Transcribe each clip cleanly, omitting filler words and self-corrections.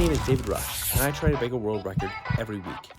name is David Rush, and I try to break a world record every week.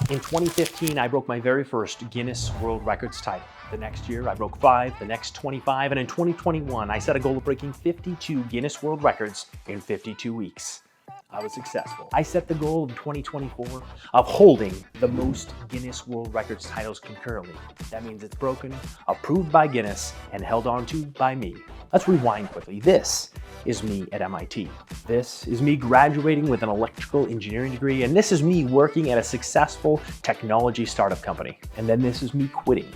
In 2015, I broke my very first Guinness World Records title. The next year, I broke 5, the next 25, and in 2021, I set a goal of breaking 52 Guinness World Records in 52 weeks. I was successful. I set the goal in 2024 of holding the most Guinness World Records titles concurrently. That means it's broken, approved by Guinness, and held on to by me. Let's rewind quickly. This is me at MIT. This is me graduating with an electrical engineering degree, and this is me working at a successful technology startup company. And then this is me quitting,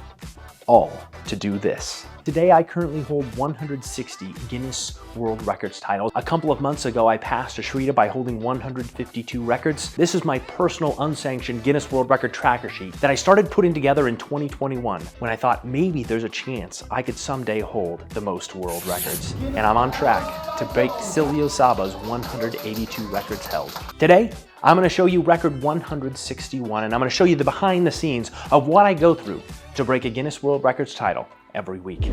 all to do this. Today, I currently hold 160 Guinness World Records titles. A couple of months ago, I passed Ashrita by holding 152 records. This is my personal unsanctioned Guinness World Record tracker sheet that I started putting together in 2021 when I thought maybe there's a chance I could someday hold the most world records. And I'm on track to break Silvio Saba's 182 records held. Today, I'm gonna show you record 161, and I'm gonna show you the behind the scenes of what I go through to break a Guinness World Records title every week.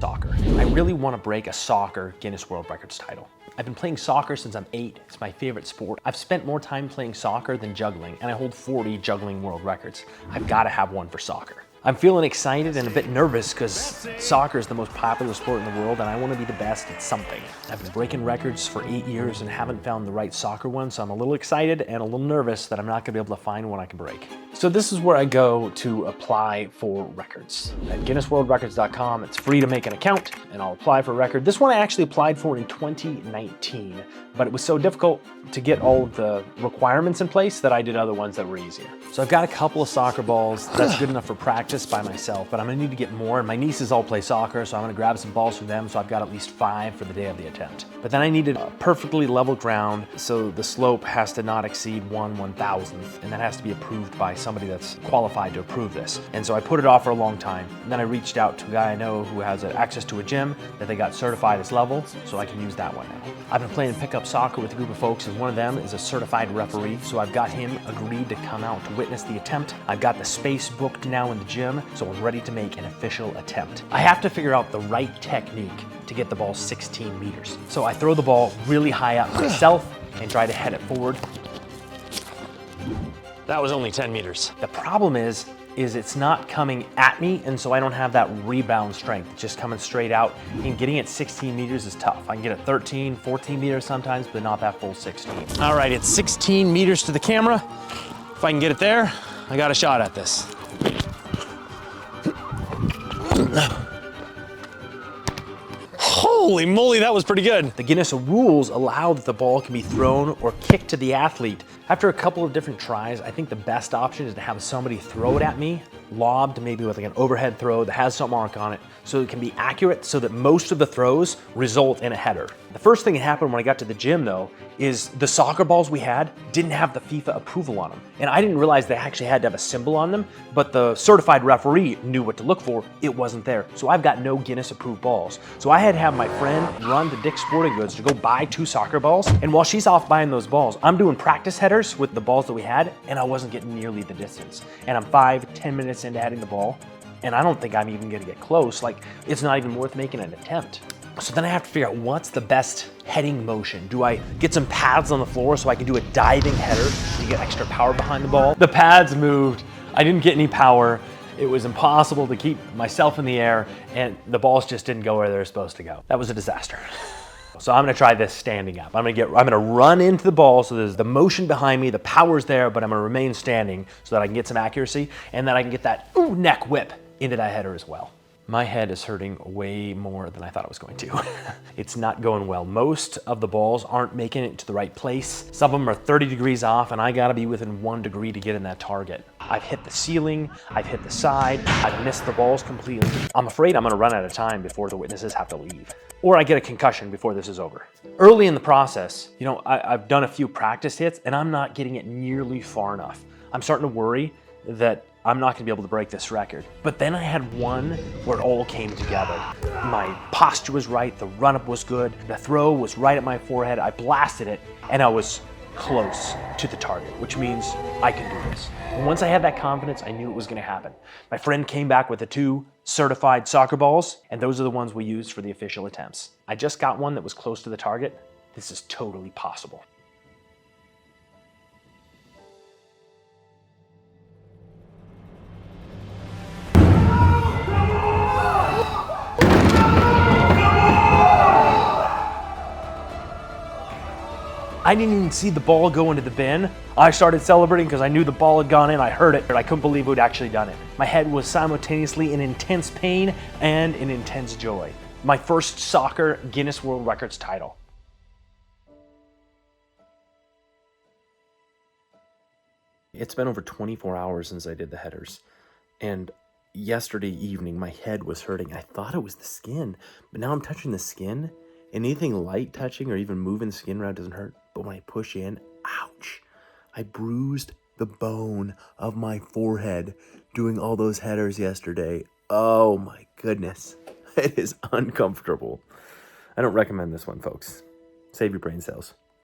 Soccer. I really want to break a soccer Guinness World Records title. I've been playing soccer since I'm 8. It's my favorite sport. I've spent more time playing soccer than juggling, and I hold 40 juggling world records. I've got to have one for soccer. I'm feeling excited and a bit nervous because soccer is the most popular sport in the world and I want to be the best at something. I've been breaking records for 8 years and haven't found the right soccer one, so I'm a little excited and a little nervous that I'm not going to be able to find one I can break. So this is where I go to apply for records. At GuinnessWorldRecords.com, it's free to make an account and I'll apply for a record. This one I actually applied for in 2019, but it was so difficult to get all of the requirements in place that I did other ones that were easier. So I've got a couple of soccer balls. That's good enough for practice by myself, but I'm gonna need to get more. And my nieces all play soccer, so I'm gonna grab some balls from them, so I've got at least 5 for the day of the attempt. But then I needed a perfectly level ground, so the slope has to not exceed 1/1000th, and that has to be approved by somebody that's qualified to approve this. And so I put it off for a long time. And then I reached out to a guy I know who has access to a gym that they got certified as level, so I can use that one now. I've been playing pickup soccer with a group of folks, and one of them is a certified referee, so I've got him agreed to come out to witness the attempt. I've got the space booked now in the gym, so I'm ready to make an official attempt. I have to figure out the right technique to get the ball 16 meters. So I throw the ball really high up myself and try to head it forward. That was only 10 meters. The problem is it's not coming at me, and so I don't have that rebound strength. It's just coming straight out, and getting it 16 meters is tough. I can get it 13, 14 meters sometimes, but not that full 16. All right, it's 16 meters to the camera. If I can get it there, I got a shot at this. Holy moly, that was pretty good. The Guinness rules allow that the ball can be thrown or kicked to the athlete. After a couple of different tries, I think the best option is to have somebody throw it at me, lobbed maybe with like an overhead throw that has some mark on it, so it can be accurate so that most of the throws result in a header. The first thing that happened when I got to the gym though, is the soccer balls we had didn't have the FIFA approval on them. And I didn't realize they actually had to have a symbol on them, but the certified referee knew what to look for. It wasn't there. So I've got no Guinness approved balls. So I had to have my friend run to Dick's Sporting Goods to go buy 2 soccer balls. And while she's off buying those balls, I'm doing practice headers with the balls that we had, and I wasn't getting nearly the distance. And I'm 5-10 minutes into heading the ball, and I don't think I'm even gonna get close. Like, it's not even worth making an attempt. So then I have to figure out what's the best heading motion. Do I get some pads on the floor so I can do a diving header to get extra power behind the ball? The pads moved. I didn't get any power. It was impossible to keep myself in the air, and the balls just didn't go where they were supposed to go. That was a disaster. So I'm gonna try this standing up. I'm gonna run into the ball so there's the motion behind me, the power's there, but I'm gonna remain standing so that I can get some accuracy, and then I can get that neck whip into that header as well. My head is hurting way more than I thought it was going to. It's not going well. Most of the balls aren't making it to the right place. Some of them are 30 degrees off, and I gotta be within 1 degree to get in that target. I've hit the ceiling, I've hit the side, I've missed the balls completely. I'm afraid I'm gonna run out of time before the witnesses have to leave. Or I get a concussion before this is over. Early in the process, you know, I've done a few practice hits and I'm not getting it nearly far enough. I'm starting to worry that I'm not gonna be able to break this record. But then I had one where it all came together. My posture was right, the run-up was good, the throw was right at my forehead, I blasted it, and I was close to the target, which means I can do this. And once I had that confidence, I knew it was gonna happen. My friend came back with the 2 certified soccer balls, and those are the ones we used for the official attempts. I just got one that was close to the target. This is totally possible. I didn't even see the ball go into the bin. I started celebrating because I knew the ball had gone in. I heard it, but I couldn't believe it had actually done it. My head was simultaneously in intense pain and in intense joy. My first soccer Guinness World Records title. It's been over 24 hours since I did the headers. And yesterday evening, my head was hurting. I thought it was the skin, but now I'm touching the skin. And anything light touching or even moving the skin around doesn't hurt. But when I push in, ouch, I bruised the bone of my forehead doing all those headers yesterday. Oh my goodness. It is uncomfortable. I don't recommend this one, folks. Save your brain cells.